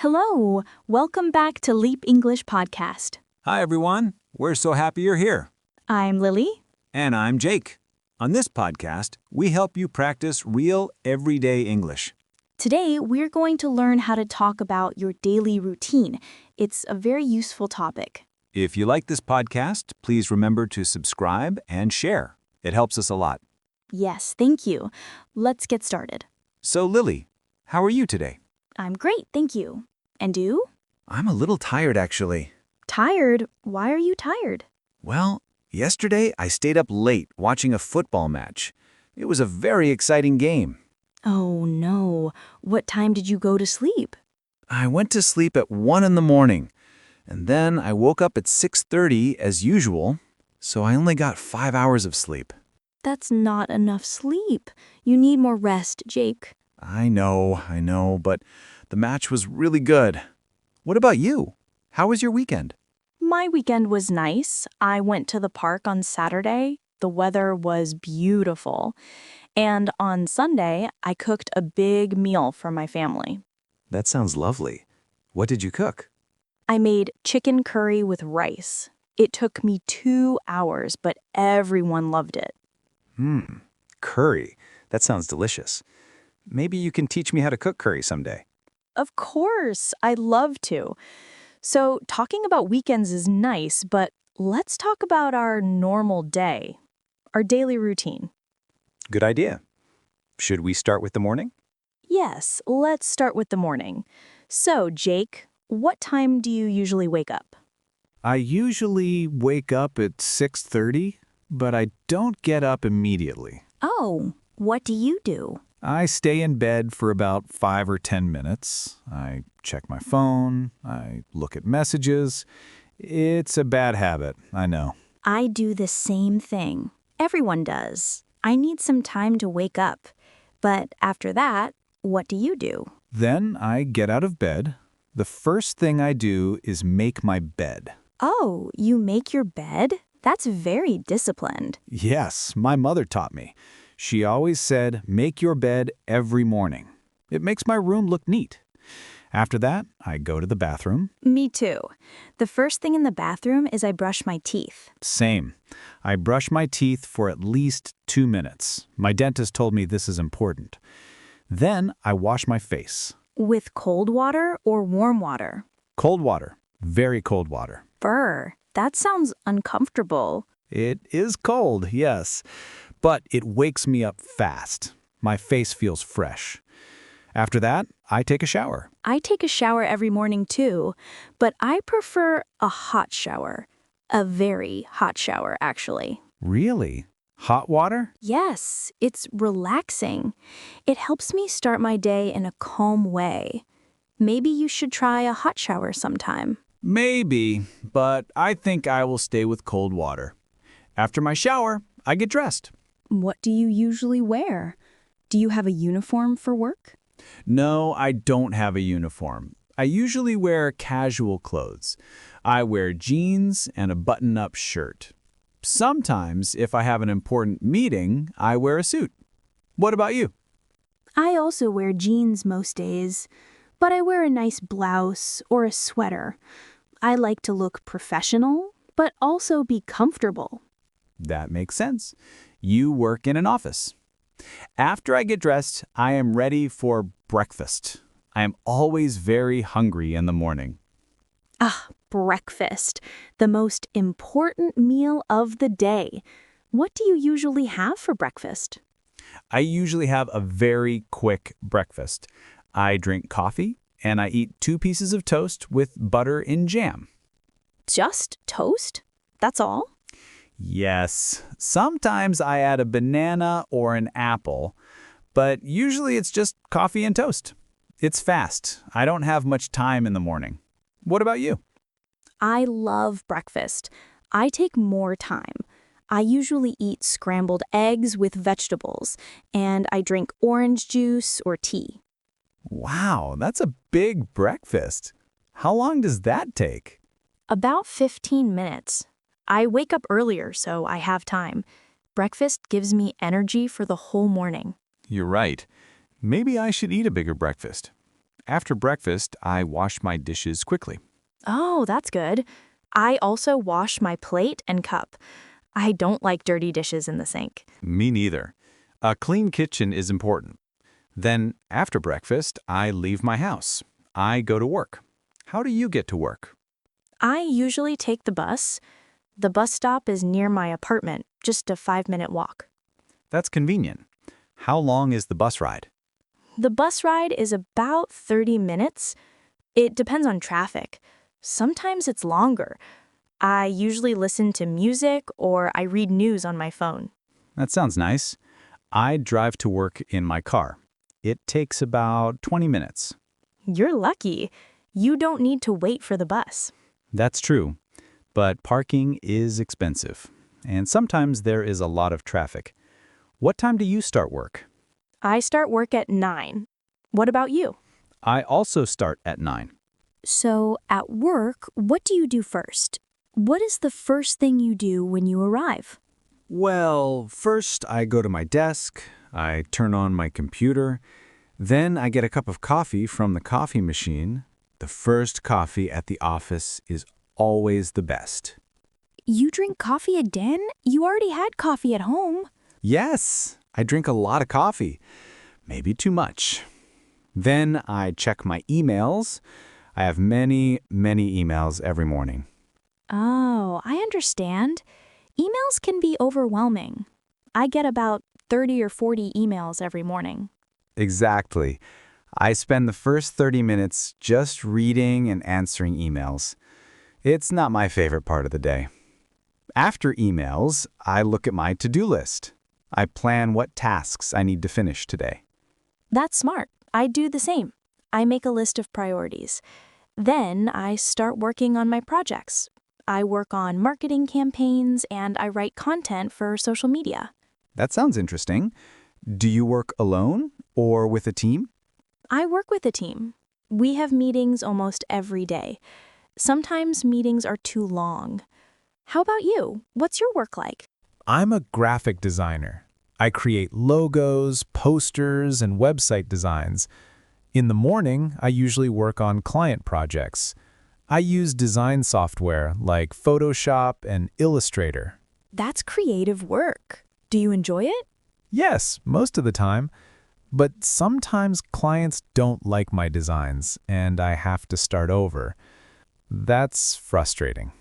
Hello, welcome back to Leap English Podcast. Hi, everyone. We're so happy you're here. I'm Lily. And I'm Jake. On this podcast, we help you practice real, everyday English. Today, we're going to learn how to talk about your daily routine. It's a very useful topic. If you like this podcast, please remember to subscribe and share. It helps us a lot. Yes, thank you. Let's get started. So, Lily, how are you today? I'm great, thank you. And you? I'm a little tired, actually. Tired? Why are you tired? Well, yesterday I stayed up late watching a football match. It was a very exciting game. Oh no, what time did you go to sleep? I went to sleep at 1 in the morning, and then I woke up at 6:30 as usual, so I only got 5 hours of sleep. That's not enough sleep. You need more rest, Jake. I know, but the match was really good. What about you? How was your weekend? My weekend was nice. I went to the park on Saturday. The weather was beautiful. And on Sunday, I cooked a big meal for my family. That sounds lovely. What did you cook? I made chicken curry with rice. It took me 2 hours, but everyone loved it. Curry. That sounds delicious. Maybe you can teach me how to cook curry someday. Of course, I'd love to. So, talking about weekends is nice, but let's talk about our normal day, our daily routine. Good idea. Should we start with the morning? Yes, let's start with the morning. So, Jake, what time do you usually wake up? I usually wake up at 6:30, but I don't get up immediately. Oh, what do you do? I stay in bed for about 5 or 10 minutes. I check my phone. I look at messages. It's a bad habit, I know. I do the same thing. Everyone does. I need some time to wake up. But after that, what do you do? Then I get out of bed. The first thing I do is make my bed. Oh, you make your bed? That's very disciplined. Yes, my mother taught me. She always said, make your bed every morning. It makes my room look neat. After that, I go to the bathroom. Me too. The first thing in the bathroom is I brush my teeth. Same. I brush my teeth for at least 2 minutes. My dentist told me this is important. Then I wash my face. With cold water or warm water? Cold water. Very cold water. Brr, that sounds uncomfortable. It is cold, yes. But it wakes me up fast. My face feels fresh. After that, I take a shower. I take a shower every morning too, but I prefer a hot shower. A very hot shower, actually. Really? Hot water? Yes, it's relaxing. It helps me start my day in a calm way. Maybe you should try a hot shower sometime. Maybe, but I think I will stay with cold water. After my shower, I get dressed. What do you usually wear? Do you have a uniform for work? No, I don't have a uniform. I usually wear casual clothes. I wear jeans and a button-up shirt. Sometimes, if I have an important meeting, I wear a suit. What about you? I also wear jeans most days, but I wear a nice blouse or a sweater. I like to look professional, but also be comfortable. That makes sense. You work in an office. After I get dressed, I am ready for breakfast. I am always very hungry in the morning. Breakfast, the most important meal of the day. What do you usually have for breakfast? I usually have a very quick breakfast. I drink coffee and I eat 2 pieces of toast with butter and jam. Just toast? That's all? Yes, sometimes I add a banana or an apple, but usually it's just coffee and toast. It's fast. I don't have much time in the morning. What about you? I love breakfast. I take more time. I usually eat scrambled eggs with vegetables, and I drink orange juice or tea. Wow, that's a big breakfast. How long does that take? About 15 minutes. I wake up earlier, so I have time. Breakfast gives me energy for the whole morning. You're right. Maybe I should eat a bigger breakfast. After breakfast, I wash my dishes quickly. Oh, that's good. I also wash my plate and cup. I don't like dirty dishes in the sink. Me neither. A clean kitchen is important. Then, after breakfast, I leave my house. I go to work. How do you get to work? I usually take the bus. The bus stop is near my apartment, just a 5-minute walk. That's convenient. How long is the bus ride? The bus ride is about 30 minutes. It depends on traffic. Sometimes it's longer. I usually listen to music or I read news on my phone. That sounds nice. I drive to work in my car. It takes about 20 minutes. You're lucky. You don't need to wait for the bus. That's true. But parking is expensive. And sometimes there is a lot of traffic. What time do you start work? I start work at 9. What about you? I also start at 9. So, at work, what do you do first? What is the first thing you do when you arrive? Well, first I go to my desk, I turn on my computer, then I get a cup of coffee from the coffee machine. The first coffee at the office is always the best. You drink coffee at Den? You already had coffee at home. Yes, I drink a lot of coffee, maybe too much. Then I check my emails. I have many emails every morning. Oh, I understand. Emails can be overwhelming. I get about 30 or 40 emails every morning. Exactly. I spend the first 30 minutes just reading and answering emails. It's not my favorite part of the day. After emails, I look at my to-do list. I plan what tasks I need to finish today. That's smart. I do the same. I make a list of priorities. Then I start working on my projects. I work on marketing campaigns and I write content for social media. That sounds interesting. Do you work alone or with a team? I work with a team. We have meetings almost every day. Sometimes meetings are too long. How about you? What's your work like? I'm a graphic designer. I create logos, posters, and website designs. In the morning, I usually work on client projects. I use design software like Photoshop and Illustrator. That's creative work. Do you enjoy it? Yes, most of the time. But sometimes clients don't like my designs, and I have to start over. That's frustrating.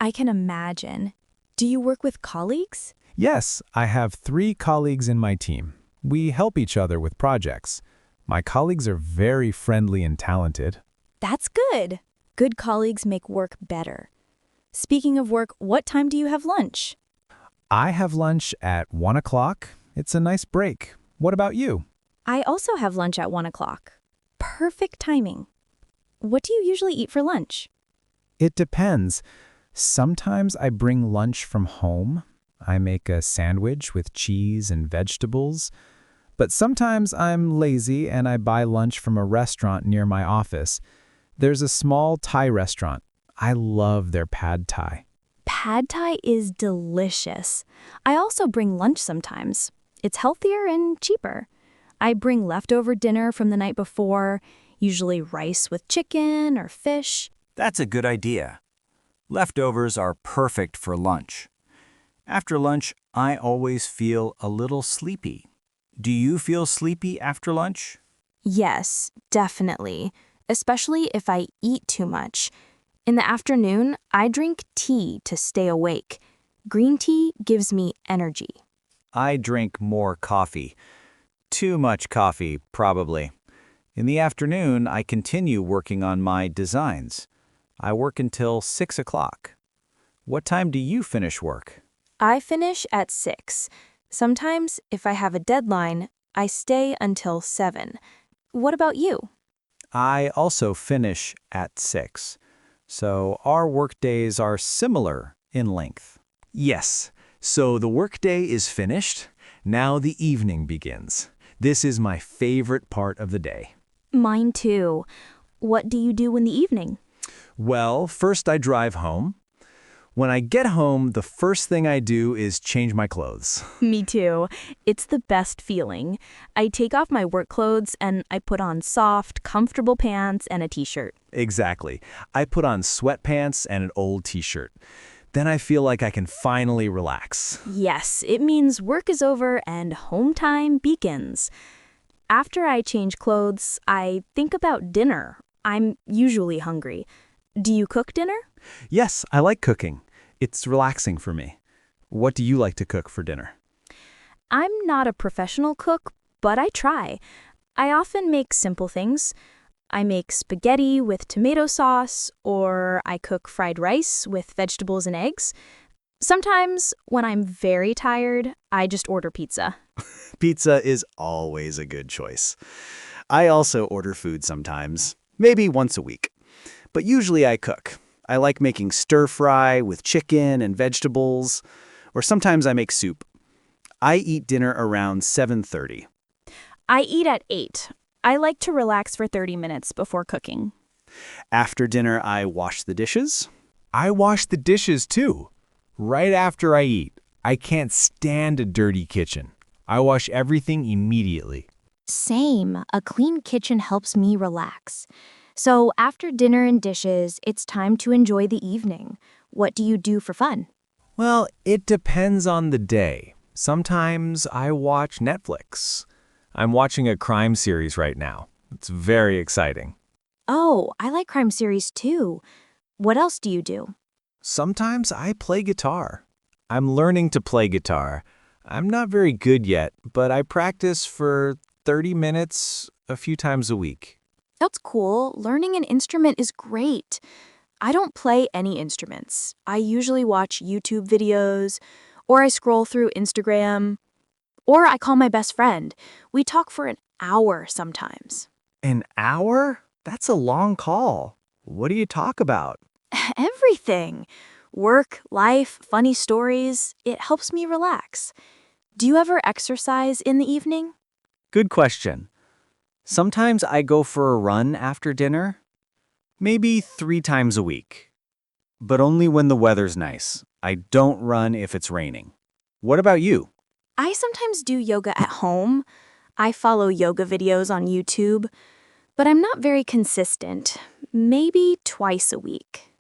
I can imagine. Do you work with colleagues? Yes, I have 3 colleagues in my team. We help each other with projects. My colleagues are very friendly and talented. That's good. Good colleagues make work better. Speaking of work, what time do you have lunch? I have lunch at 1 o'clock. It's a nice break. What about you? I also have lunch at 1 o'clock. Perfect timing. What do you usually eat for lunch? It depends. Sometimes I bring lunch from home. I make a sandwich with cheese and vegetables. But sometimes I'm lazy and I buy lunch from a restaurant near my office. There's a small Thai restaurant. I love their pad Thai. Pad Thai is delicious. I also bring lunch sometimes. It's healthier and cheaper. I bring leftover dinner from the night before, usually rice with chicken or fish. That's a good idea. Leftovers are perfect for lunch. After lunch, I always feel a little sleepy. Do you feel sleepy after lunch? Yes, definitely, especially if I eat too much. In the afternoon, I drink tea to stay awake. Green tea gives me energy. I drink more coffee. Too much coffee, probably. In the afternoon, I continue working on my designs. I work until 6 o'clock. What time do you finish work? I finish at 6. Sometimes, if I have a deadline, I stay until 7. What about you? I also finish at 6. So our work days are similar in length. Yes, so the workday is finished. Now the evening begins. This is my favorite part of the day. Mine too. What do you do in the evening? Well, first I drive home. When I get home, the first thing I do is change my clothes. Me too. It's the best feeling. I take off my work clothes and I put on soft, comfortable pants and a t-shirt. Exactly. I put on sweatpants and an old t-shirt. Then I feel like I can finally relax. Yes, it means work is over and home time begins. After I change clothes, I think about dinner. I'm usually hungry. Do you cook dinner? Yes, I like cooking. It's relaxing for me. What do you like to cook for dinner? I'm not a professional cook, but I try. I often make simple things. I make spaghetti with tomato sauce, or I cook fried rice with vegetables and eggs. Sometimes, when I'm very tired, I just order pizza. Pizza is always a good choice. I also order food sometimes, maybe once a week. But usually I cook. I like making stir-fry with chicken and vegetables, or sometimes I make soup. I eat dinner around 7:30. I eat at 8. I like to relax for 30 minutes before cooking. After dinner, I wash the dishes. I wash the dishes too. Right after I eat. I can't stand a dirty kitchen. I wash everything immediately. Same. A clean kitchen helps me relax. So after dinner and dishes, it's time to enjoy the evening. What do you do for fun? Well, it depends on the day. Sometimes I watch Netflix. I'm watching a crime series right now. It's very exciting. Oh, I like crime series too. What else do you do? Sometimes I play guitar. I'm learning to play guitar. I'm not very good yet, but I practice for 30 minutes a few times a week. That's cool. Learning an instrument is great. I don't play any instruments. I usually watch YouTube videos, or I scroll through Instagram, or I call my best friend. We talk for an hour sometimes. An hour? That's a long call. What do you talk about? Everything. Work, life, funny stories. It helps me relax. Do you ever exercise in the evening? Good question. Sometimes I go for a run after dinner. Maybe 3 times a week. But only when the weather's nice. I don't run if it's raining. What about you? I sometimes do yoga at home. I follow yoga videos on YouTube, but I'm not very consistent. Maybe twice a week.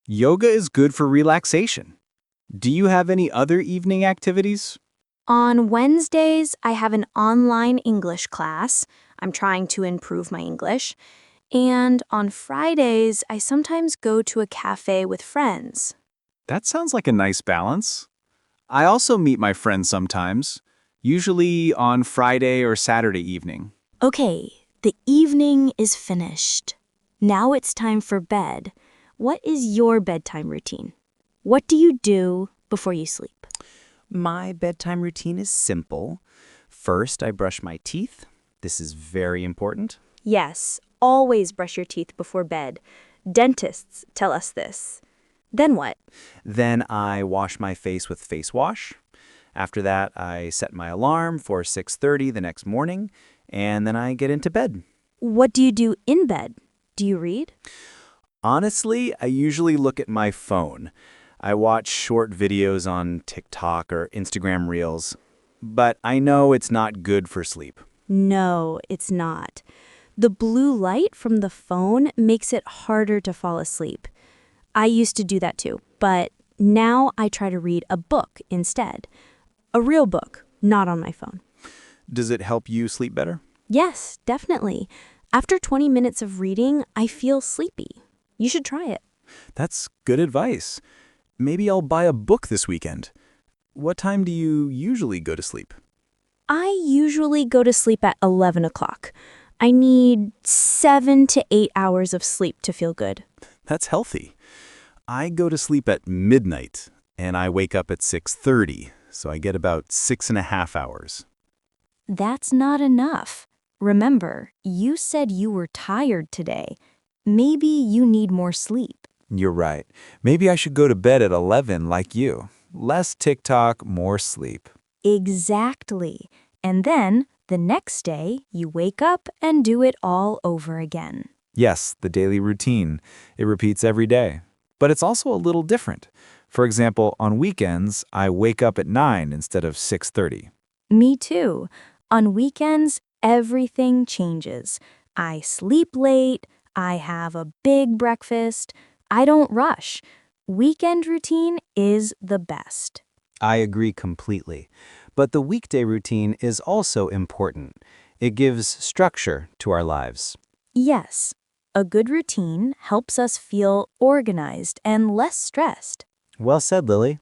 Yoga is good for relaxation. Do you have any other evening activities? On Wednesdays, I have an online English class. I'm trying to improve my English. And on Fridays, I sometimes go to a cafe with friends. That sounds like a nice balance. I also meet my friends sometimes, usually on Friday or Saturday evening. Okay, the evening is finished. Now it's time for bed. What is your bedtime routine? What do you do before you sleep? My bedtime routine is simple. First, I brush my teeth. This is very important. Yes, always brush your teeth before bed. Dentists tell us this. Then what? Then I wash my face with face wash. After that, I set my alarm for 6:30 the next morning, and then I get into bed. What do you do in bed? Do you read? Honestly, I usually look at my phone. I watch short videos on TikTok or Instagram Reels, but I know it's not good for sleep. No, it's not. The blue light from the phone makes it harder to fall asleep. I used to do that too, but now I try to read a book instead. A real book, not on my phone. Does it help you sleep better? Yes, definitely. After 20 minutes of reading, I feel sleepy. You should try it. That's good advice. Maybe I'll buy a book this weekend. What time do you usually go to sleep? I usually go to sleep at 11 o'clock. I need 7 to 8 hours of sleep to feel good. That's healthy. I go to sleep at midnight, and I wake up at 6:30, so I get about 6.5 hours. That's not enough. Remember, you said you were tired today. Maybe you need more sleep. You're right. Maybe I should go to bed at 11 like you. Less TikTok, more sleep. Exactly. And then, the next day, you wake up and do it all over again. Yes, the daily routine. It repeats every day. But it's also a little different. For example, on weekends, I wake up at 9 instead of 6:30. Me too. On weekends, everything changes. I sleep late, I have a big breakfast, I don't rush. Weekend routine is the best. I agree completely. But the weekday routine is also important. It gives structure to our lives. Yes, a good routine helps us feel organized and less stressed. Well said, Lily.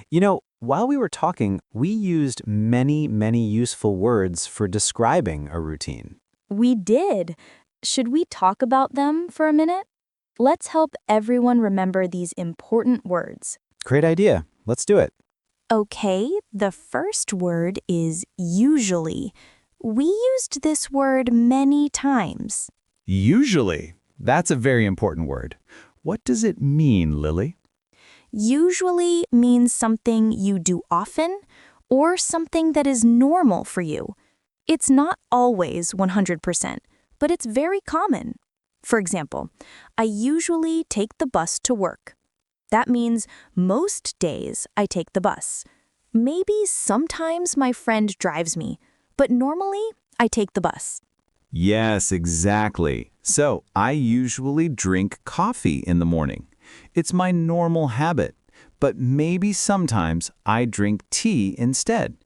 You know, while we were talking, we used many useful words for describing a routine. We did. Should we talk about them for a minute? Let's help everyone remember these important words. Great idea. Let's do it. Okay, the first word is usually. We used this word many times. Usually. That's a very important word. What does it mean, Lily? Usually means something you do often or something that is normal for you. It's not always 100%, but it's very common. For example, I usually take the bus to work. That means most days I take the bus. Maybe sometimes my friend drives me, but normally I take the bus. Yes, exactly. So, I usually drink coffee in the morning. It's my normal habit, but maybe sometimes I drink tea instead.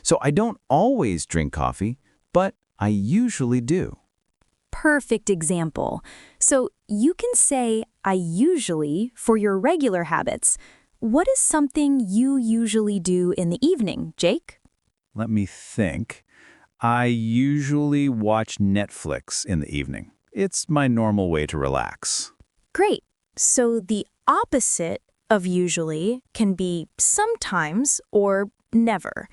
So, I don't always drink coffee, but I usually do. Perfect example. So you can say, I usually, for your regular habits. What is something you usually do in the evening, Jake? Let me think. I usually watch Netflix in the evening. It's my normal way to relax. Great. So the opposite of usually can be sometimes or never.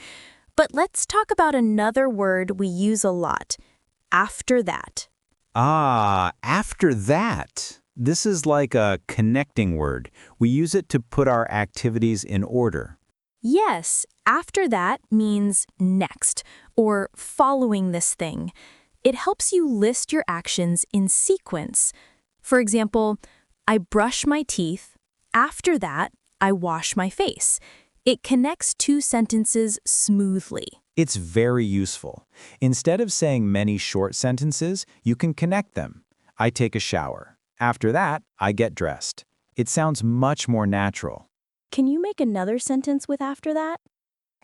But let's talk about another word we use a lot. After that. After that. This is like a connecting word. We use it to put our activities in order. Yes, after that means next or following this thing. It helps you list your actions in sequence. For example, I brush my teeth. After that, I wash my face. It connects two sentences smoothly. It's very useful. Instead of saying many short sentences, you can connect them. I take a shower. After that, I get dressed. It sounds much more natural. Can you make another sentence with after that?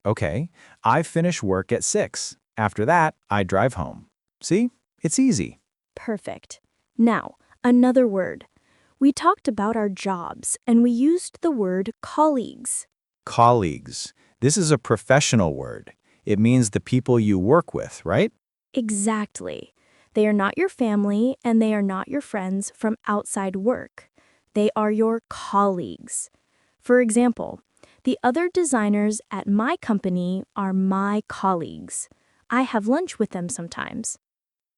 Okay, I finish work at 6. After that, I drive home. See? It's easy. Perfect. Now, another word. We talked about our jobs and we used the word colleagues. Colleagues. This is a professional word. It means the people you work with, right? Exactly. They are not your family and they are not your friends from outside work. They are your colleagues. For example, the other designers at my company are my colleagues. I have lunch with them sometimes.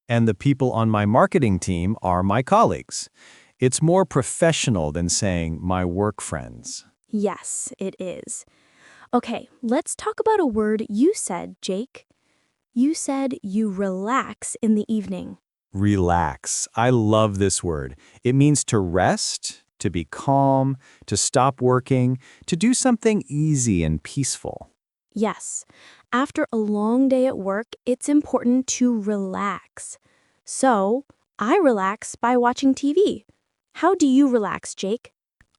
And the people on my marketing team are my colleagues. It's more professional than saying my work friends. Yes, it is. Okay, let's talk about a word you said, Jake. You said you relax in the evening. Relax. I love this word. It means to rest, to be calm, to stop working, to do something easy and peaceful. Yes, after a long day at work, it's important to relax. So, I relax by watching TV. How do you relax, Jake?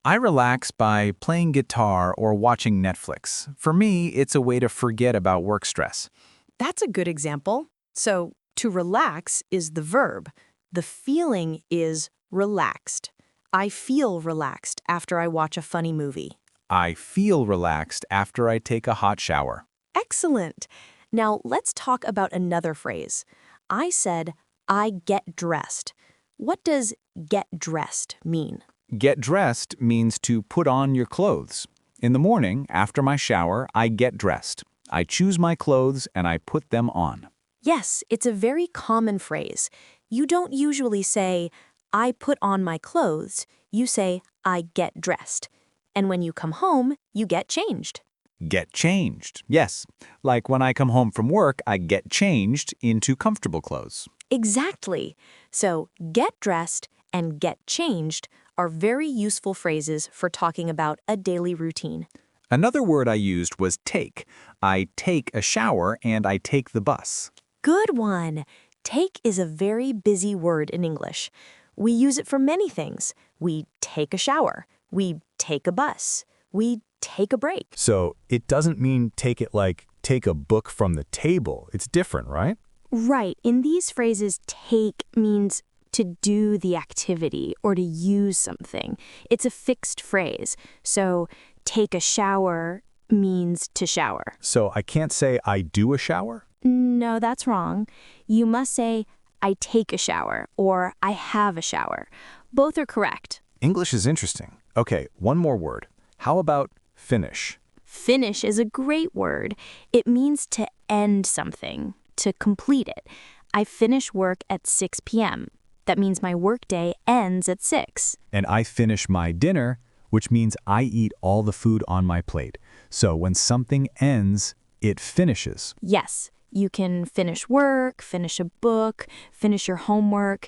I relax by playing guitar or watching Netflix. For me, it's a way to forget about work stress. That's a good example. So, to relax is the verb. The feeling is relaxed. I feel relaxed after I watch a funny movie. I feel relaxed after I take a hot shower. Excellent. Now, let's talk about another phrase. I said, I get dressed. What does get dressed mean? Get dressed means to put on your clothes. In the morning, after my shower, I get dressed. I choose my clothes and I put them on. Yes, it's a very common phrase. You don't usually say, I put on my clothes. You say, I get dressed. And when you come home, you get changed. Get changed. Yes, like when I come home from work, I get changed into comfortable clothes. Exactly. So, get dressed and get changed are very useful phrases for talking about a daily routine. Another word I used was take. I take a shower and I take the bus. Good one. Take is a very busy word in English. We use it for many things. We take a shower. We take a bus. We take a break. So it doesn't mean take it like take a book from the table. It's different, right? Right. In these phrases, take means to do the activity or to use something. It's a fixed phrase. So take a shower means to shower. So I can't say I do a shower? No, that's wrong. You must say, I take a shower or I have a shower. Both are correct. English is interesting. Okay, one more word. How about finish? Finish is a great word. It means to end something, to complete it. I finish work at 6 p.m. That means my workday ends at 6. And I finish my dinner, which means I eat all the food on my plate. So when something ends, it finishes. Yes, you can finish work, finish a book, finish your homework.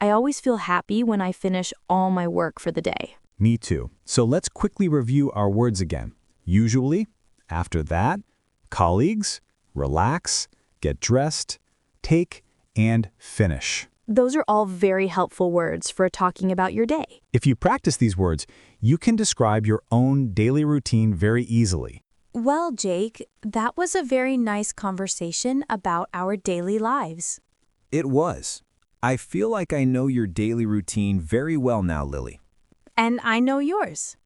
I always feel happy when I finish all my work for the day. Me too. So let's quickly review our words again. Usually, after that, colleagues, relax, get dressed, take, and finish. Those are all very helpful words for talking about your day. If you practice these words, you can describe your own daily routine very easily. Well, Jake, that was a very nice conversation about our daily lives. It was. I feel like I know your daily routine very well now, Lily. And I know yours.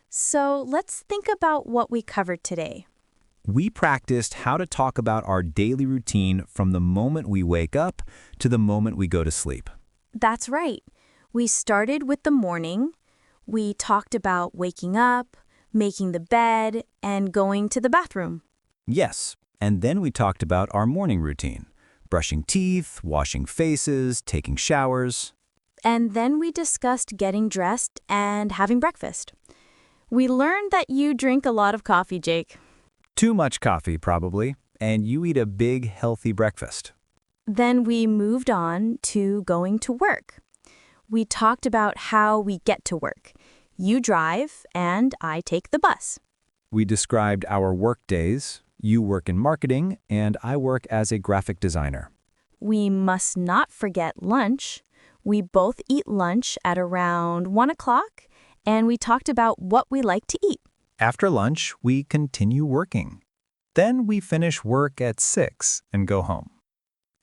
So let's think about what we covered today. We practiced how to talk about our daily routine from the moment we wake up to the moment we go to sleep. That's right. We started with the morning. We talked about waking up, making the bed, and going to the bathroom. Yes, and then we talked about our morning routine. Brushing teeth, washing faces, taking showers. And then we discussed getting dressed and having breakfast. We learned that you drink a lot of coffee, Jake. Too much coffee, probably, and you eat a big, healthy breakfast. Then we moved on to going to work. We talked about how we get to work. You drive, and I take the bus. We described our work days. You work in marketing, and I work as a graphic designer. We must not forget lunch. We both eat lunch at around 1 o'clock, and we talked about what we like to eat. After lunch, we continue working. Then we finish work at 6 and go home.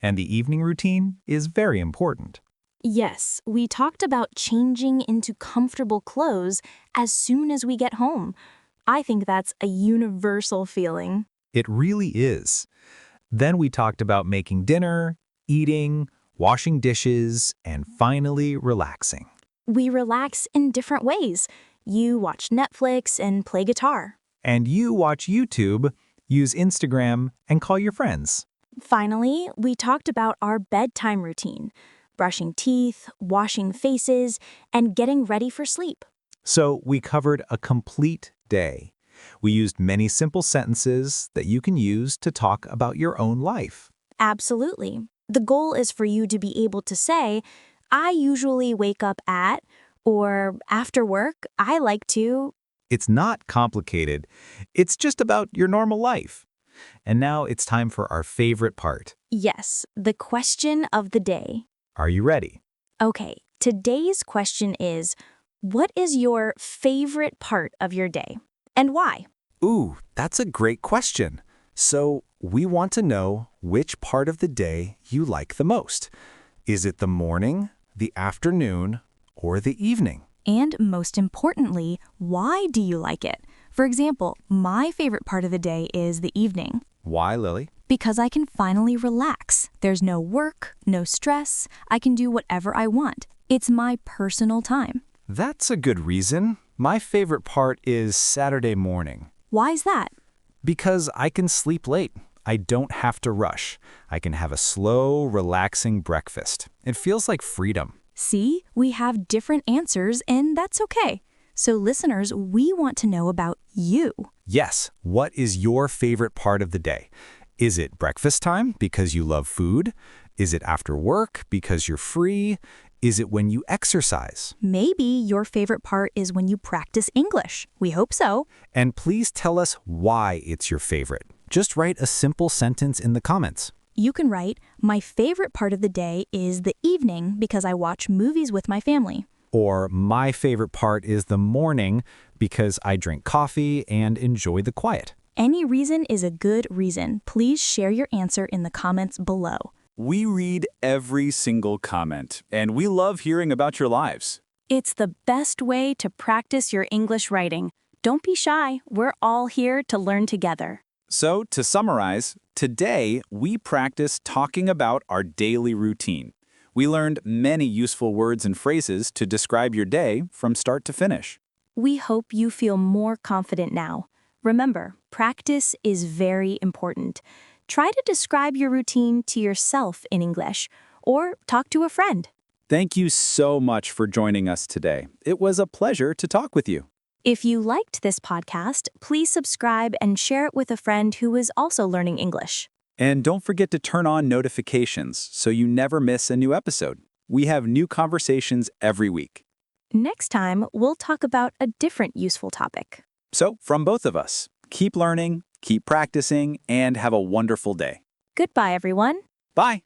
And the evening routine is very important. Yes, we talked about changing into comfortable clothes as soon as we get home. I think that's a universal feeling. It really is. Then we talked about making dinner, eating, washing dishes, and finally relaxing. We relax in different ways. You watch Netflix and play guitar. And you watch YouTube, use Instagram, and call your friends. Finally, we talked about our bedtime routine, brushing teeth, washing faces, and getting ready for sleep. So we covered a complete day. We used many simple sentences that you can use to talk about your own life. Absolutely. The goal is for you to be able to say, I usually wake up at, or after work, I like to. It's not complicated. It's just about your normal life. And now it's time for our favorite part. Yes, the question of the day. Are you ready? Okay, today's question is, what is your favorite part of your day? And why? Ooh, that's a great question. So we want to know which part of the day you like the most. Is it the morning, the afternoon, or the evening? And most importantly, why do you like it? For example, my favorite part of the day is the evening. Why, Lily? Because I can finally relax. There's no work, no stress. I can do whatever I want. It's my personal time. That's a good reason. My favorite part is Saturday morning. Why's that? Because I can sleep late. I don't have to rush. I can have a slow, relaxing breakfast. It feels like freedom. See, we have different answers, and that's okay. So listeners, we want to know about you. Yes, what is your favorite part of the day? Is it breakfast time because you love food? Is it after work because you're free? Is it when you exercise? Maybe your favorite part is when you practice English. We hope so. And please tell us why it's your favorite. Just write a simple sentence in the comments. You can write, my favorite part of the day is the evening because I watch movies with my family. Or my favorite part is the morning because I drink coffee and enjoy the quiet. Any reason is a good reason. Please share your answer in the comments below. We read every single comment, and we love hearing about your lives. It's the best way to practice your English writing. Don't be shy. We're all here to learn together. So, to summarize, today we practiced talking about our daily routine. We learned many useful words and phrases to describe your day from start to finish. We hope you feel more confident now. Remember, practice is very important. Try to describe your routine to yourself in English, or talk to a friend. Thank you so much for joining us today. It was a pleasure to talk with you. If you liked this podcast, please subscribe and share it with a friend who is also learning English. And don't forget to turn on notifications so you never miss a new episode. We have new conversations every week. Next time, we'll talk about a different useful topic. So, from both of us, keep learning, keep practicing, and have a wonderful day. Goodbye, everyone. Bye.